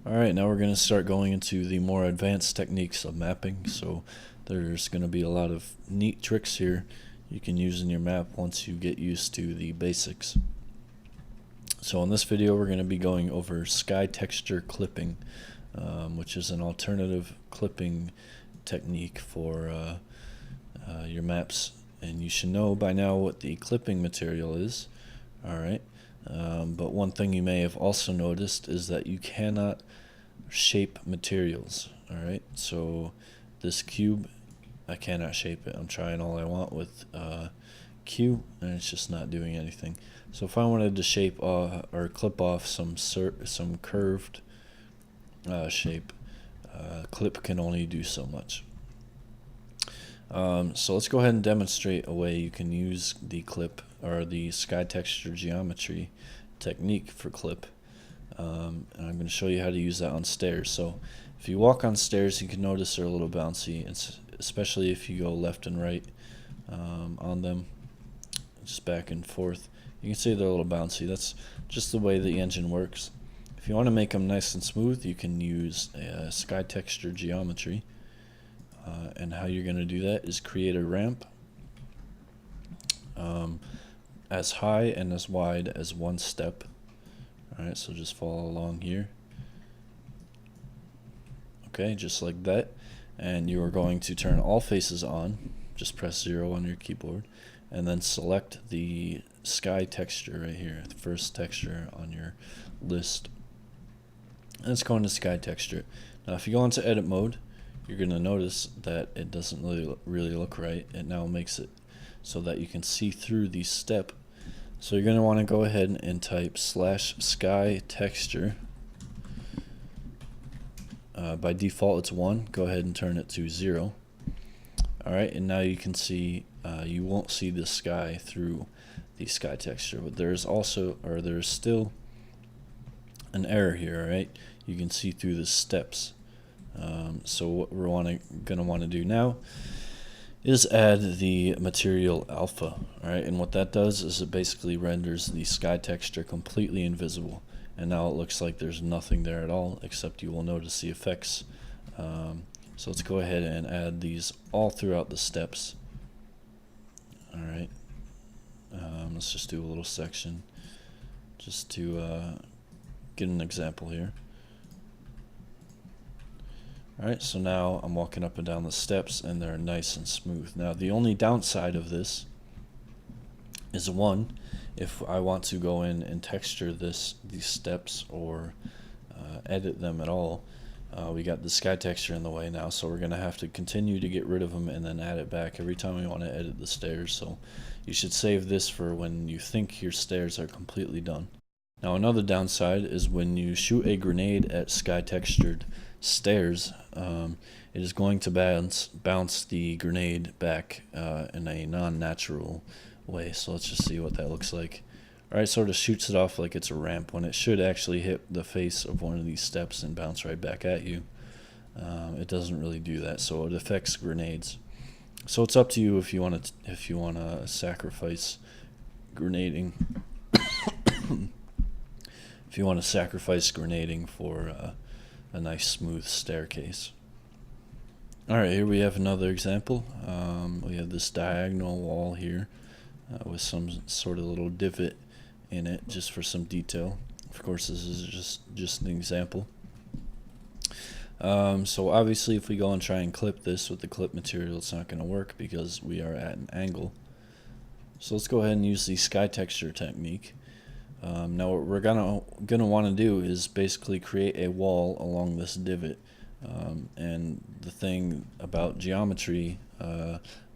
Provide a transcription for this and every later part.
Alright, now we're going to start going into the more advanced techniques of mapping. So there's going to be a lot of neat tricks here you can use in your map once you get used to the basics. So in this video we're going to be going over sky texture clipping, which is an alternative clipping technique for your maps. And you should know by now what the clipping material is. Alright. But one thing you may have also noticed is that you cannot shape materials. Alright, so this cube, I cannot shape it. I'm trying all I want with Q, and it's just not doing anything. So if I wanted to shape or clip off some curved shape, clip can only do so much. So let's go ahead and demonstrate a way you can use the clip or the sky texture geometry technique for clip. And I'm going to show you how to use that on stairs. So if you walk on stairs, you can notice they're a little bouncy, especially if you go left and right on them, just back and forth. You can see they're a little bouncy. That's just the way the engine works. If you want to make them nice and smooth, you can use sky texture geometry. And how you're going to do that is create a ramp as high and as wide as one step. Alright, so just follow along here. Okay, just like that. And you are going to turn all faces on. Just press 0 on your keyboard. And then select the sky texture right here, the first texture on your list. And let's go into sky texture. Now if you go into edit mode, you're going to notice that it doesn't really look right. It now makes it so that you can see through the step. So you're going to want to go ahead and type /sky texture. By default it's 1. Go ahead and turn it to 0. Alright, and now you can see you won't see the sky through the sky texture, but there's still an error here. Alright, you can see through the steps. So what we're going to want to do now is add the material alpha. Alright, and what that does is it basically renders the sky texture completely invisible, and now it looks like there's nothing there at all, except you will notice the effects. So let's go ahead and add these all throughout the steps. Alright, let's just do a little section just to get an example here. Alright, so now I'm walking up and down the steps and they're nice and smooth. Now the only downside of this is, one, if I want to go in and texture these steps or edit them at all, we got the sky texture in the way now, so we're going to have to continue to get rid of them and then add it back every time we want to edit the stairs. So you should save this for when you think your stairs are completely done. Now another downside is when you shoot a grenade at sky textured stairs, it is going to bounce the grenade back in a non-natural way. So let's just see what that looks like. Alright, sort of shoots it off like it's a ramp when it should actually hit the face of one of these steps and bounce right back at you. It doesn't really do that, so it affects grenades. So it's up to you if you want to sacrifice grenading. If you want to sacrifice grenading for a nice smooth staircase. Alright, here we have another example. We have this diagonal wall here with some sort of little divot in it just for some detail. Of course this is just an example. So obviously if we go and try and clip this with the clip material, it's not going to work because we are at an angle. So let's go ahead and use the sky texture technique. Now what we're gonna want to do is basically create a wall along this divot. And the thing about geometry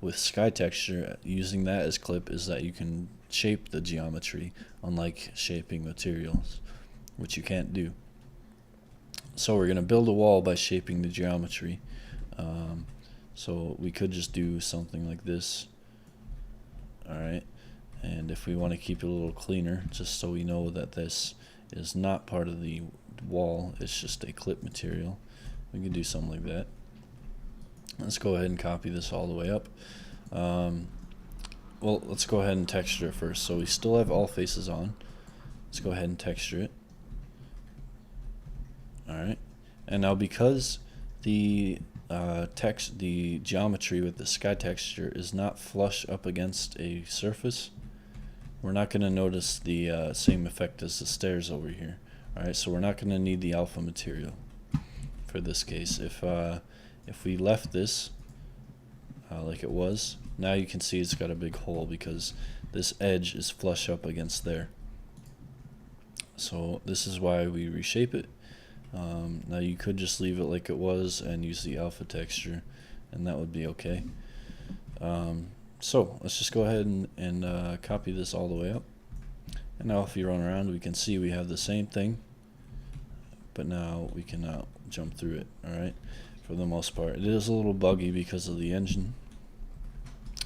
with sky texture, using that as clip, is that you can shape the geometry, unlike shaping materials, which you can't do. So we're going to build a wall by shaping the geometry. So we could just do something like this. Alright. And if we want to keep it a little cleaner, just so we know that this is not part of the wall, it's just a clip material, we can do something like that. Let's go ahead and copy this all the way up. Well, let's go ahead and texture it first. So we still have all faces on. Let's go ahead and texture it. Alright. Alright, and now because the the geometry with the sky texture is not flush up against a surface, we're not going to notice the same effect as the stairs over here. Alright, so we're not going to need the alpha material for this case. If we left this like it was, now you can see it's got a big hole because this edge is flush up against there. So this is why we reshape it. Now you could just leave it like it was and use the alpha texture, and that would be okay. So let's just go ahead and copy this all the way up. And now if you run around, we can see we have the same thing, but now we can jump through it. Alright, for the most part. It is a little buggy because of the engine,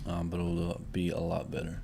but it will be a lot better.